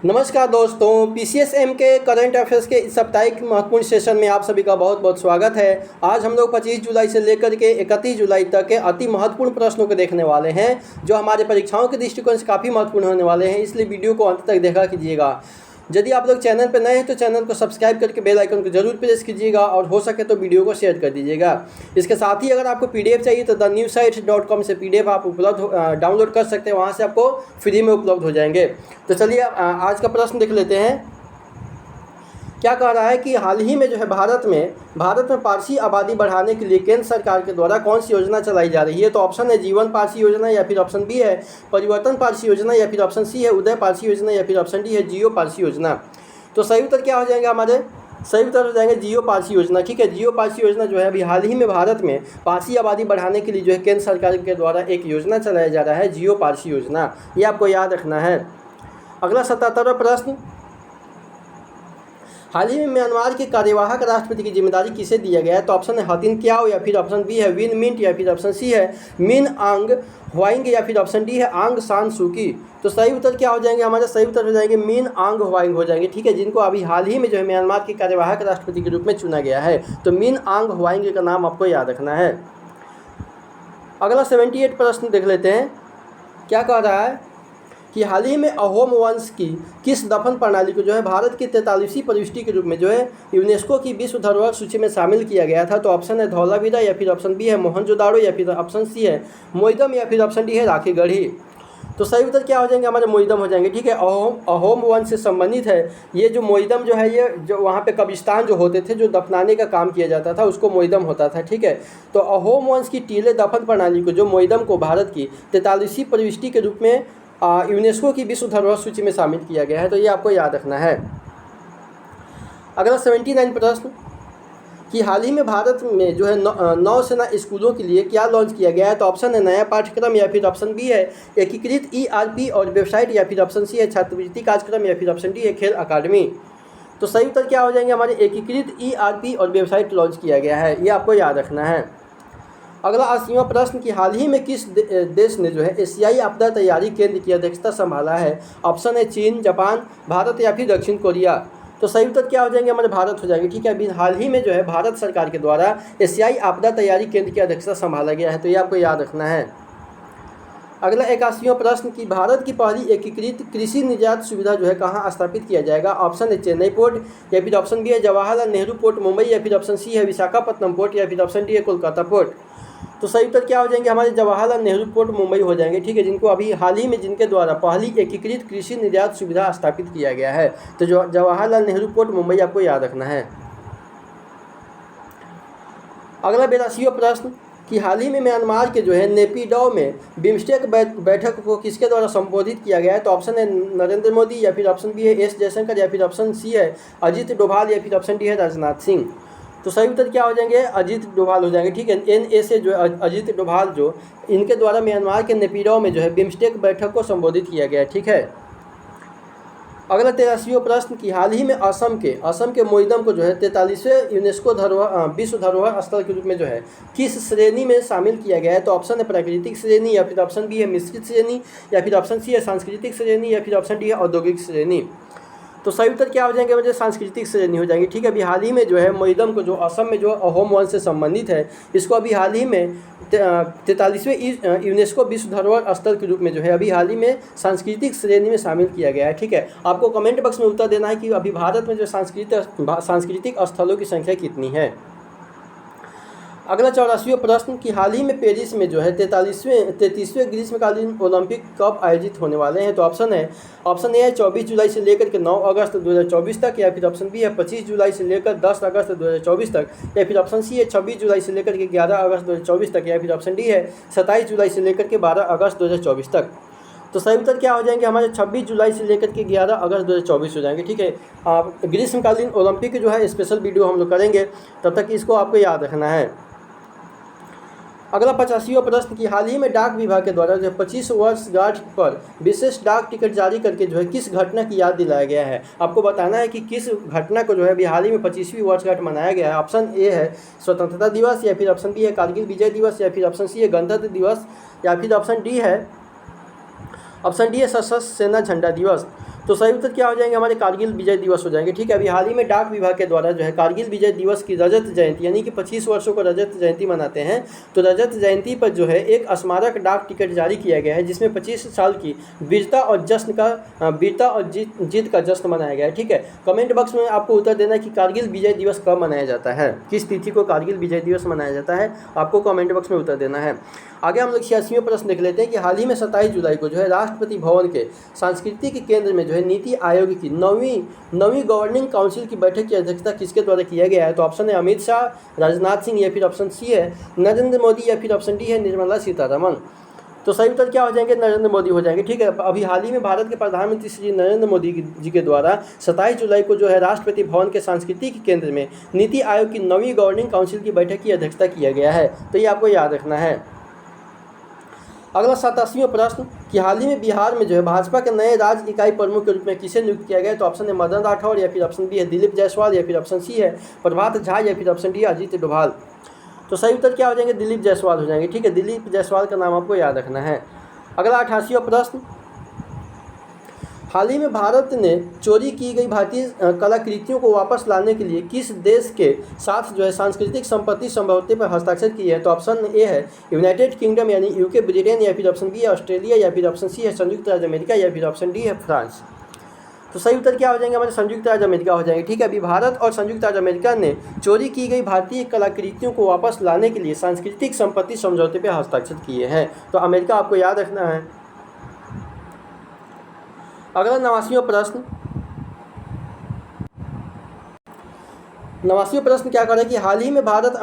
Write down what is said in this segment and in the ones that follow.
नमस्कार दोस्तों, पीसीएसएम के करंट अफेयर्स के इस साप्ताहिक महत्वपूर्ण सेशन में आप सभी का बहुत बहुत स्वागत है। आज हम लोग 25 जुलाई से लेकर के 31 जुलाई तक के अति महत्वपूर्ण प्रश्नों को देखने वाले हैं, जो हमारे परीक्षाओं के दृष्टिकोण से काफ़ी महत्वपूर्ण होने वाले हैं। इसलिए वीडियो को अंत तक देखा कीजिएगा। यदि आप लोग चैनल पर नए हैं तो चैनल को सब्सक्राइब करके बेल आइकन को जरूर प्रेस कीजिएगा और हो सके तो वीडियो को शेयर कर दीजिएगा। इसके साथ ही अगर आपको पीडीएफ चाहिए तो thenewsite.com से पीडीएफ आप डाउनलोड कर सकते हैं, वहाँ से आपको फ्री में उपलब्ध हो जाएंगे। तो चलिए आज का प्रश्न देख लेते हैं। क्या कह रहा है कि हाल ही में जो है भारत में पारसी आबादी बढ़ाने के लिए केंद्र सरकार के द्वारा कौन सी योजना चलाई जा रही है। तो ऑप्शन है जीवन पारसी योजना, या फिर ऑप्शन बी है परिवर्तन पारसी योजना, या फिर ऑप्शन सी है उदय पारसी योजना, या फिर ऑप्शन डी है जियो पारसी योजना। तो सही उत्तर क्या हो जाएंगे हमारे? सही उत्तर हो जाएंगे जियो पारसी योजना। ठीक है, जियो पारसी योजना जो है अभी हाल ही में भारत में पारसी आबादी बढ़ाने के लिए जो है केंद्र सरकार के द्वारा एक योजना चलाया जा रहा है, जियो पारसी योजना। ये आपको याद रखना है। अगला 77वां प्रश्न, हाल ही में म्यांमार के कार्यवाहक राष्ट्रपति की जिम्मेदारी किसे दिया गया है। तो ऑप्शन है हतिन क्याओ, या फिर ऑप्शन बी है विन मिंट, या फिर ऑप्शन सी है मिन आंग ह्वाइंग, या फिर ऑप्शन डी है आंग सान सूकी। तो सही उत्तर क्या हो जाएंगे हमारे? सही उत्तर हो जाएंगे मिन आंग ह्वाइंग हो जाएंगे। ठीक है, जिनको अभी हाल ही में जो है म्यांमार के कार्यवाहक राष्ट्रपति के रूप में चुना गया है। तो मिन आंग ह्वाइंग का नाम आपको याद रखना है। अगला 78 प्रश्न देख लेते हैं। क्या कह रहा है कि हाल ही में अहोम वंश की किस दफन प्रणाली को जो है भारत की 43वीं प्रविष्टि के रूप में जो है यूनेस्को की विश्व धरोहर सूची में शामिल किया गया था। तो ऑप्शन है धौलावीरा, या फिर ऑप्शन बी है मोहनजोदाड़ो, या फिर ऑप्शन सी है मोइदम, या फिर ऑप्शन डी है राखीगढ़ी। तो सही उत्तर क्या हो जाएंगे हमारे? मोइदम हो जाएंगे। ठीक है, अहोम वंश से संबंधित है ये जो मोइदम जो है, ये जो वहाँ पे कब्रिस्तान जो होते थे, जो दफनाने का काम किया जाता था, उसको मोइदम होता था। ठीक है, तो अहोम वंश की टीले दफन प्रणाली को जो मोइदम को भारत की 43वीं प्रविष्टि के रूप में यूनेस्को की विश्व धरोहर सूची में शामिल किया गया है। तो ये आपको याद रखना है। अगला 79 प्रश्न, कि हाल ही में भारत में जो है नौसेना स्कूलों के लिए क्या लॉन्च किया गया है। तो ऑप्शन है नया पाठ्यक्रम, या फिर ऑप्शन बी है एकीकृत ERP और वेबसाइट, या फिर ऑप्शन सी है छात्रवृत्ति कार्यक्रम, या फिर ऑप्शन डी है खेल अकादमी। तो सही उत्तर क्या हो जाएंगे हमारे? एकीकृत ERP और वेबसाइट लॉन्च किया गया है। ये आपको याद रखना है। अगला 80वां प्रश्न, कि हाल ही में किस देश ने जो है एशियाई आपदा तैयारी केंद्र की अध्यक्षता संभाला है। ऑप्शन है चीन, जापान, भारत, या फिर दक्षिण कोरिया। तो सही उत्तर क्या हो जाएंगे हमारे? भारत हो जाएंगे। ठीक है, अभी हाल ही में जो है भारत सरकार के द्वारा एशियाई आपदा तैयारी केंद्र की अध्यक्षता संभाला गया है। तो ये आपको याद रखना है। अगला 81वां प्रश्न, कि भारत की पहली एकीकृत कृषि निर्यात सुविधा जो है कहाँ स्थापित किया जाएगा। ऑप्शन है चेन्नई पोर्ट, या फिर ऑप्शन बी है जवाहरलाल नेहरू पोर्ट मुंबई, या फिर ऑप्शन सी है विशाखापट्टनम पोर्ट, या फिर ऑप्शन डी है कोलकाता पोर्ट। तो सही उत्तर क्या हो जाएंगे हमारे? जवाहरलाल नेहरू पोर्ट मुंबई हो जाएंगे। ठीक है, जिनको अभी हाल ही में जिनके द्वारा पहली एकीकृत कृषि निर्यात सुविधा स्थापित किया गया है। तो जो जवाहरलाल नेहरू पोर्ट मुंबई आपको याद रखना है। अगला 82वां प्रश्न, कि हाल ही में म्यांमार के जो है नेपिडो में बिम्स्टेक बैठक को किसके द्वारा संबोधित किया गया है। तो ऑप्शन है नरेंद्र मोदी, या फिर ऑप्शन बी है एस जयशंकर, या फिर ऑप्शन सी है अजित डोभाल, या फिर ऑप्शन डी है राजनाथ सिंह। तो सही उत्तर क्या हो जाएंगे? अजित डोभाल हो जाएंगे। ठीक है, NA से जो अजित डोभाल जो इनके द्वारा म्यांमार के नेपिडो में जो है बिम्स्टेक बैठक को संबोधित किया गया है। ठीक है। अगला 83वां प्रश्न, कि हाल ही में असम के मोइदम को जो है 43वें यूनेस्को विश्व धरोहर स्थल के रूप में जो है किस श्रेणी में शामिल किया गया है। तो ऑप्शन है प्राकृतिक श्रेणी, या फिर ऑप्शन बी है मिश्रित श्रेणी, या फिर ऑप्शन सी है सांस्कृतिक श्रेणी, या फिर ऑप्शन डी है औद्योगिक श्रेणी। तो सही उत्तर क्या हो जाएंगे? मुझे सांस्कृतिक श्रेणी हो जाएंगी। ठीक है, अभी हाल ही में जो है मोइदम को जो असम में जो अहोम वंश से संबंधित है, इसको अभी हाल ही में 43वें यूनेस्को विश्व धरोहर स्थल के रूप में जो है अभी हाल ही में सांस्कृतिक श्रेणी में शामिल किया गया है। ठीक है, आपको कमेंट बॉक्स में उत्तर देना है कि अभी भारत में जो सांस्कृतिक स्थलों की संख्या कितनी है। अगला 84वां प्रश्न, कि हाल ही में पेरिस में जो है 33वें ग्रीष्मकालीन ओलंपिक कब आयोजित होने वाले हैं। तो ऑप्शन ए है 24 जुलाई से लेकर के 9 अगस्त 2024 तक, या फिर ऑप्शन बी है 25 जुलाई से लेकर 10 अगस्त 2024 तक, या फिर ऑप्शन सी है 26 जुलाई से लेकर के 11 अगस्त 2024 तक, या फिर ऑप्शन डी है 27 जुलाई से लेकर के 12 अगस्त 2024 तक। तो सही उत्तर क्या हो जाएंगे हमारे? 26 जुलाई से लेकर के 11 अगस्त 2024 हो जाएंगे। ठीक है, ग्रीष्मकालीन ओलंपिक जो है स्पेशल वीडियो हम लोग करेंगे, तब तक इसको आपको याद रखना है। अगला 85वां प्रश्न, कि हाल ही में डाक विभाग के द्वारा जो 25 वर्षगांठ पर विशेष डाक टिकट जारी करके जो है किस घटना की याद दिलाया गया है। आपको बताना है कि किस घटना को जो है अभी हाल ही में 25वीं वर्षगांठ मनाया गया है। ऑप्शन ए है स्वतंत्रता दिवस, या फिर ऑप्शन बी है कारगिल विजय दिवस, या फिर ऑप्शन सी है गणतंत्र दिवस, या फिर ऑप्शन डी है सशस्त्र सेना झंडा दिवस। तो सही उत्तर क्या हो जाएंगे हमारे कारगिल विजय दिवस हो जाएंगे। ठीक है, अभी हाल ही में डाक विभाग के द्वारा जो है कारगिल विजय दिवस की रजत जयंती यानी कि 25 वर्षों को रजत जयंती मनाते हैं। तो रजत जयंती पर जो है एक स्मारक डाक टिकट जारी किया गया है जिसमें 25 साल की वीरता और जीत का जश्न मनाया गया है। ठीक है, कमेंट बॉक्स में आपको उत्तर देना है कि कारगिल विजय दिवस कब मनाया जाता है, किस तिथि को कारगिल विजय दिवस मनाया जाता है, आपको कमेंट बॉक्स में उत्तर देना है। आगे हम लोग 86वां प्रश्न देख लेते हैं कि हाल ही में 27 जुलाई को जो है राष्ट्रपति भवन के सांस्कृतिक केंद्र में जो है नीति आयोग की नवीं गवर्निंग काउंसिल की बैठक की अध्यक्षता किसके द्वारा किया गया है। तो ऑप्शन है अमित शाह, राजनाथ सिंह, या फिर ऑप्शन सी है नरेंद्र मोदी, या फिर ऑप्शन डी है निर्मला सीतारमण। तो सही उत्तर क्या हो जाएंगे, नरेंद्र मोदी हो जाएंगे। ठीक है, अभी हाल ही में भारत के प्रधानमंत्री श्री नरेंद्र मोदी जी के द्वारा 27 जुलाई को जो है राष्ट्रपति भवन के सांस्कृतिक केंद्र में नीति आयोग की नवीं गवर्निंग काउंसिल की बैठक की अध्यक्षता किया गया है। तो ये आपको याद रखना है। अगला 87वां प्रश्न कि हाल ही में बिहार में जो है भाजपा के नए राज्य इकाई प्रमुख के रूप में किसे नियुक्त किया गया है। तो ऑप्शन है मदन राठौर, या फिर ऑप्शन बी है दिलीप जायसवाल, या फिर ऑप्शन सी है प्रभात झा, या फिर ऑप्शन डी अजीत डोभाल। तो सही उत्तर क्या हो जाएंगे, दिलीप जायसवाल हो जाएंगे। ठीक है, दिलीप जायसवाल का नाम आपको याद रखना है। अगला 88वां प्रश्न, हाल ही में भारत ने चोरी की गई भारतीय कलाकृतियों को वापस लाने के लिए किस देश के साथ जो है सांस्कृतिक संपत्ति समझौते पर हस्ताक्षर किए हैं। तो ऑप्शन ए है यूनाइटेड किंगडम यानी यूके, ब्रिटेन, या फिर ऑप्शन बी है ऑस्ट्रेलिया, या फिर ऑप्शन सी है संयुक्त राज्य अमेरिका, या फिर ऑप्शन डी है फ्रांस। तो सही उत्तर क्या हो जाएंगे हमारे संयुक्त राज्य अमेरिका हो जाएंगे। ठीक है, अभी भारत और संयुक्त राज्य अमेरिका ने चोरी की गई भारतीय कलाकृतियों को वापस लाने के लिए सांस्कृतिक संपत्ति समझौते पर हस्ताक्षर किए हैं। तो अमेरिका आपको याद रखना है। अगला 89वां प्रश्न, 89वां प्रश्न क्या कर रहा है कि हाल ही में भारत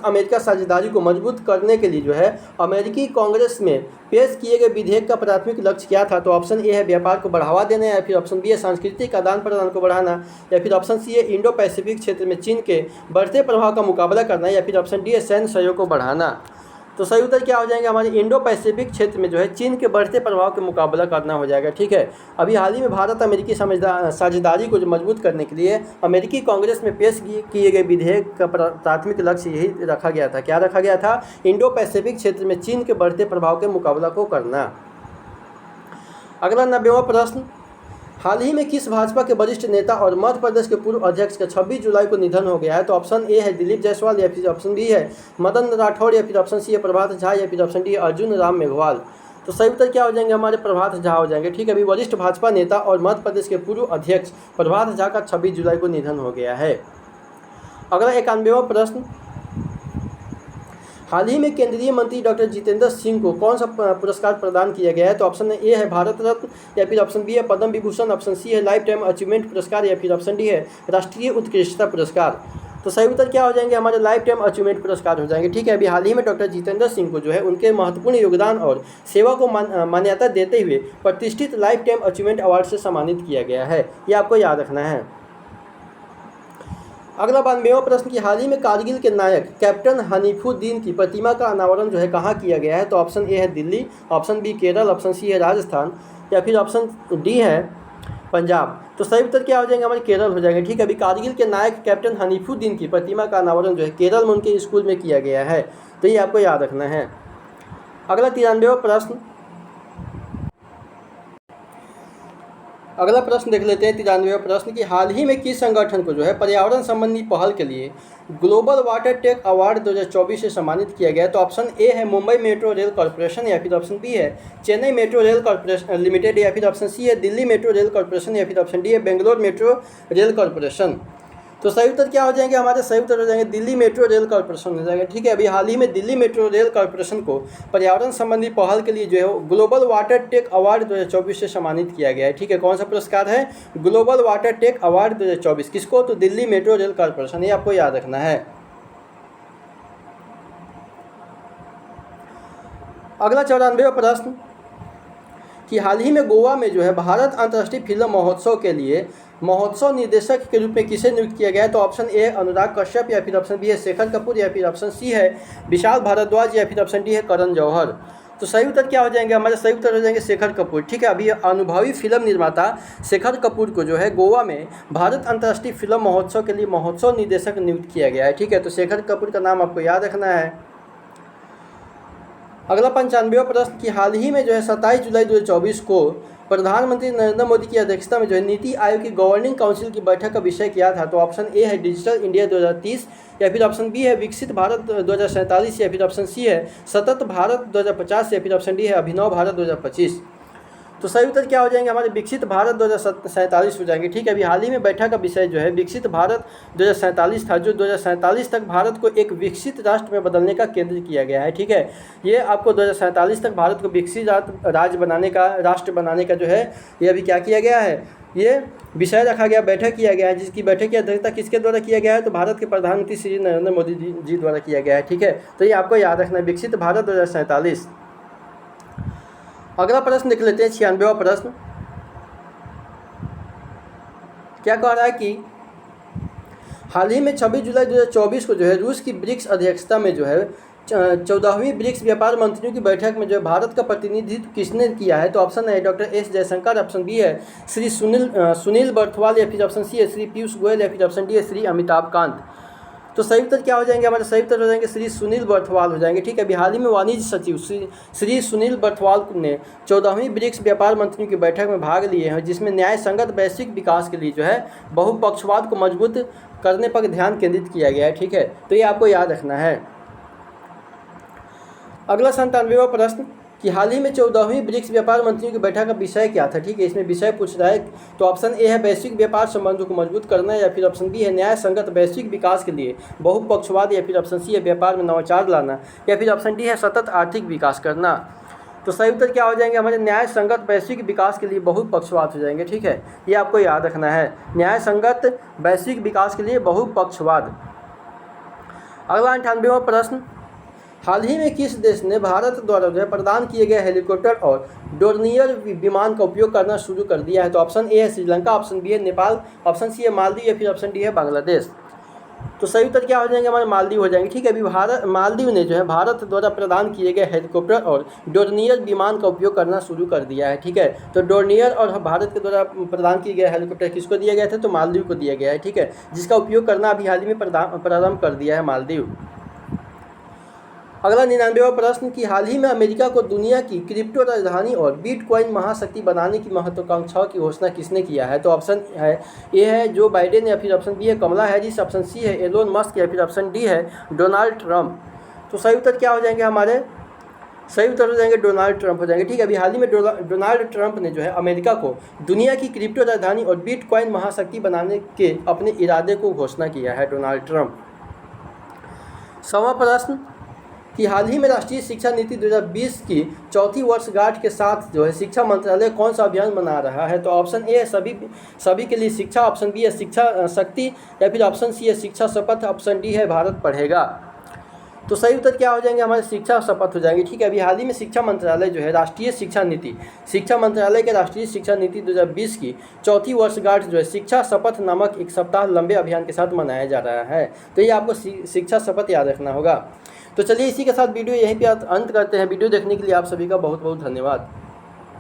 अमेरिका साझेदारी को मजबूत करने के लिए जो है अमेरिकी कांग्रेस में पेश किए गए विधेयक का प्राथमिक लक्ष्य क्या था। तो ऑप्शन ए है व्यापार को बढ़ावा देना, या फिर ऑप्शन बी है सांस्कृतिक आदान प्रदान को बढ़ाना, या फिर ऑप्शन सी है इंडो पैसिफिक क्षेत्र में चीन के बढ़ते प्रभाव का मुकाबला करना, या फिर ऑप्शन डी है सैन्य सहयोग को बढ़ाना। तो सही उत्तर क्या हो जाएंगे हमारे इंडो पैसिफिक क्षेत्र में जो है चीन के बढ़ते प्रभाव के मुकाबला करना हो जाएगा। ठीक है, अभी हाल ही में भारत अमेरिकी साझेदारी को जो मजबूत करने के लिए अमेरिकी कांग्रेस में पेश किए गए विधेयक का प्राथमिक लक्ष्य यही रखा गया था। क्या रखा गया था, इंडो पैसिफिक क्षेत्र में चीन के बढ़ते प्रभाव के मुकाबला को करना। अगला 90वां प्रश्न, हाल ही में किस भाजपा के वरिष्ठ नेता और मध्य प्रदेश के पूर्व अध्यक्ष का 26 जुलाई को निधन हो गया है। तो ऑप्शन ए है दिलीप जायसवाल, या फिर ऑप्शन बी है मदन राठौर, या फिर ऑप्शन सी है प्रभात झा, या फिर ऑप्शन डी अर्जुन राम मेघवाल। तो सही उत्तर क्या हो जाएंगे हमारे प्रभात झा हो जाएंगे। ठीक है, अभी वरिष्ठ भाजपा नेता और मध्य प्रदेश के पूर्व अध्यक्ष प्रभात झा का 26 जुलाई को निधन हो गया है। अगला 91वां प्रश्न, हाल ही में केंद्रीय मंत्री डॉक्टर जितेंद्र सिंह को कौन सा पुरस्कार प्रदान किया गया है। तो ऑप्शन ए है भारत रत्न, या फिर ऑप्शन बी है पद्म विभूषण, ऑप्शन सी है लाइफ टाइम अचीवमेंट पुरस्कार, या फिर ऑप्शन डी है राष्ट्रीय उत्कृष्टता पुरस्कार। तो सही उत्तर क्या हो जाएंगे हमारे लाइफ टाइम अचीवमेंट पुरस्कार हो जाएंगे। ठीक है, अभी हाल ही में डॉक्टर जितेंद्र सिंह को जो है उनके महत्वपूर्ण योगदान और सेवा को मान्यता देते हुए प्रतिष्ठित लाइफ टाइम अचीवमेंट अवार्ड से सम्मानित किया गया है। ये आपको याद रखना है। अगला 92वां प्रश्न कि हाल ही में कारगिल के नायक कैप्टन हनीफुद्दीन की प्रतिमा का अनावरण जो है कहाँ किया गया है। तो ऑप्शन ए है Delhi, option B Kerala, option C है राजस्थान, या फिर ऑप्शन डी है पंजाब। तो सही उत्तर क्या हो जाएंगे हमारे केरल हो जाएंगे। ठीक है, अभी कारगिल के नायक कैप्टन हनीफुद्दीन की प्रतिमा का अनावरण जो है केरल में उनके स्कूल में किया गया है। तो ये आपको याद रखना है। अगला 93वां प्रश्न, अगला प्रश्न देख लेते हैं 93वां प्रश्न कि हाल ही में किस संगठन को जो है पर्यावरण संबंधी पहल के लिए ग्लोबल वाटर टेक अवार्ड 2024 से सम्मानित किया गया है। तो ऑप्शन ए है मुंबई मेट्रो रेल कॉर्पोरेशन, या फिर ऑप्शन बी है Chennai metro rail corporation limited, या फिर ऑप्शन सी है दिल्ली मेट्रो रेल कॉर्पोरेशन, या फिर ऑप्शन डी है बेंगलोर मेट्रो रेल कॉर्पोरेशन। तो सही उत्तर क्या हो जाएंगे हमारे, सही उत्तर हो जाएंगे दिल्ली मेट्रो रेल कॉर्पोरेशन हो जाएगा। ठीक है, अभी हाल ही में दिल्ली मेट्रो रेल कॉर्पोरेशन को पर्यावरण संबंधी पहल के लिए जो है ग्लोबल वाटर टेक अवार्ड 2024 से सम्मानित किया गया है। ठीक है, कौन सा पुरस्कार है, ग्लोबल वाटर टेक अवार्ड 2024, किसको, तो दिल्ली मेट्रो रेल कॉर्पोरेशन। ये आपको याद रखना है। अगला 94वां प्रश्न कि हाल ही में गोवा में जो है भारत अंतर्राष्ट्रीय फिल्म महोत्सव के लिए महोत्सव निर्देशक के रूप में किसे नियुक्त किया गया है। तो ऑप्शन ए अनुराग कश्यप, या फिर ऑप्शन बी है शेखर कपूर, या फिर ऑप्शन सी है विशाल भारद्वाज, या फिर ऑप्शन डी है करण जौहर। तो सही उत्तर क्या हो जाएंगे हमारे, सही उत्तर हो जाएंगे शेखर कपूर। ठीक है, अभी अनुभवी फिल्म निर्माता शेखर कपूर को जो है गोवा में भारत अंतर्राष्ट्रीय फिल्म महोत्सव के लिए महोत्सव निर्देशक नियुक्त किया गया है। ठीक है, तो शेखर कपूर का नाम आपको याद रखना है। अगला 95वां प्रश्न कि हाल ही में जो है 27 जुलाई 2024 को प्रधानमंत्री नरेंद्र मोदी की अध्यक्षता में जो है नीति आयोग की गवर्निंग काउंसिल की बैठक का विषय क्या था? तो ऑप्शन ए है डिजिटल इंडिया 2030, या फिर ऑप्शन बी है विकसित भारत 2047, या फिर ऑप्शन सी है सतत भारत 2050, या फिर ऑप्शन डी है अभिनव भारत 2025। तो सही उत्तर क्या हो जाएंगे हमारे? विकसित भारत 2047 हो जाएंगे। ठीक है, अभी हाल ही में बैठक का विषय जो है विकसित भारत 2047 था, जो 2047 तक भारत को एक विकसित राष्ट्र में बदलने का केंद्र किया गया है। ठीक है, ये आपको 2047 तक भारत को विकसित राज्य बनाने का, राष्ट्र बनाने का जो है ये अभी क्या किया गया है, ये विषय रखा गया, बैठक किया गया है, जिसकी बैठक की अध्यक्षता किसके द्वारा किया गया है? तो भारत के प्रधानमंत्री श्री नरेंद्र मोदी जी द्वारा किया गया है। ठीक है, तो ये आपको याद रखना है, विकसित भारत 2047। अगला प्रश्न देख लेते हैं, 96वां प्रश्न। क्या कह रहा है कि हाल ही में 26 जुलाई 2024 को जो है रूस की ब्रिक्स अध्यक्षता में जो है 14वीं ब्रिक्स व्यापार मंत्रियों की बैठक में जो है भारत का प्रतिनिधित्व किसने किया है? तो ऑप्शन है doctor S Jaishankar, option B है श्री सुनील बर्थवाल, या फिर ऑप्शन सी है श्री पीयूष गोयल, या फिर ऑप्शन डी है श्री अमिताभ कांत। तो सही उत्तर क्या हो जाएंगे हमारे? सही उत्तर हो जाएंगे श्री सुनील बर्थवाल हो जाएंगे। ठीक है, अभी हाल ही में वाणिज्य सचिव श्री सुनील बर्थवाल ने 14वीं ब्रिक्स व्यापार मंत्रियों की बैठक में भाग लिए हैं, जिसमें न्याय संगत वैश्विक विकास के लिए जो है बहुपक्षवाद को मजबूत करने पर ध्यान केंद्रित किया गया है। ठीक है, तो ये आपको याद रखना है। अगला 97वां प्रश्न कि हाल ही में 14वीं ब्रिक्स व्यापार मंत्रियों की बैठक का विषय क्या था? ठीक है, इसमें विषय पूछ रहा है। तो ऑप्शन ए है वैश्विक व्यापार संबंधों को मजबूत करना, या फिर ऑप्शन बी है न्याय संगत वैश्विक विकास के लिए बहुपक्षवाद, या फिर ऑप्शन सी है व्यापार में नवाचार लाना, या फिर ऑप्शन डी है सतत आर्थिक विकास करना। तो सही उत्तर क्या हो जाएंगे हमारे? न्याय संगत वैश्विक विकास के लिए बहुपक्षवाद हो जाएंगे। ठीक है, ये आपको याद रखना है, न्याय संगत वैश्विक विकास के लिए बहुपक्षवाद। अगला 98वां प्रश्न, हाल ही में किस देश ने भारत द्वारा जो है प्रदान किए गए हेलीकॉप्टर और डोर्नियर विमान का उपयोग करना शुरू कर दिया है? तो ऑप्शन ए है श्रीलंका, ऑप्शन बी है नेपाल, ऑप्शन सी है मालदीव, या फिर ऑप्शन डी है बांग्लादेश। तो सही उत्तर क्या हो जाएंगे हमारे? मालदीव हो जाएंगे। ठीक है, अभी मालदीव ने जो है भारत द्वारा प्रदान किए गए हेलीकॉप्टर और डोर्नियर विमान का उपयोग करना शुरू कर दिया है। ठीक है, तो डोर्नियर और भारत के द्वारा प्रदान किए गए हेलीकॉप्टर किसको दिया गया था? तो मालदीव को दिया गया है। ठीक है, जिसका उपयोग करना अभी हाल ही में प्रारंभ कर दिया है मालदीव। अगला 99वां प्रश्न कि हाल ही में अमेरिका को दुनिया की क्रिप्टो राजधानी और बिटकॉइन महाशक्ति बनाने की महत्वाकांक्षाओं की घोषणा किसने किया है? तो ऑप्शन है ए है जो बाइडेन, या फिर ऑप्शन बी है कमला हैरिस, ऑप्शन सी है एलोन मस्क, या फिर ऑप्शन डी है डोनाल्ड ट्रंप। तो सही उत्तर क्या हो जाएंगे हमारे? सही उत्तर हो जाएंगे डोनाल्ड ट्रंप हो जाएंगे। ठीक है, अभी हाल ही में डोनाल्ड ट्रंप ने जो है अमेरिका को दुनिया की क्रिप्टो राजधानी और बिटकॉइन महाशक्ति बनाने के अपने इरादे को घोषणा किया है डोनाल्ड ट्रंप। 100वां प्रश्न कि हाल ही में राष्ट्रीय शिक्षा नीति 2020 की चौथी वर्षगांठ के साथ जो है शिक्षा मंत्रालय कौन सा अभियान मना रहा है? तो ऑप्शन ए है सभी के लिए शिक्षा, ऑप्शन बी है शिक्षा शक्ति, या फिर ऑप्शन सी है शिक्षा शपथ, ऑप्शन डी है भारत पढ़ेगा। तो सही उत्तर क्या हो जाएंगे हमारे? शिक्षा शपथ हो जाएंगे। ठीक है, अभी हाल ही में शिक्षा मंत्रालय जो है राष्ट्रीय शिक्षा मंत्रालय के राष्ट्रीय शिक्षा नीति 2020 की चौथी वर्षगांठ जो है शिक्षा शपथ नामक एक सप्ताह लंबे अभियान के साथ मनाया जा रहा है। तो ये आपको शिक्षा शपथ याद रखना होगा। तो चलिए इसी के साथ वीडियो यहीं पे अंत करते हैं। वीडियो देखने के लिए आप सभी का बहुत बहुत धन्यवाद।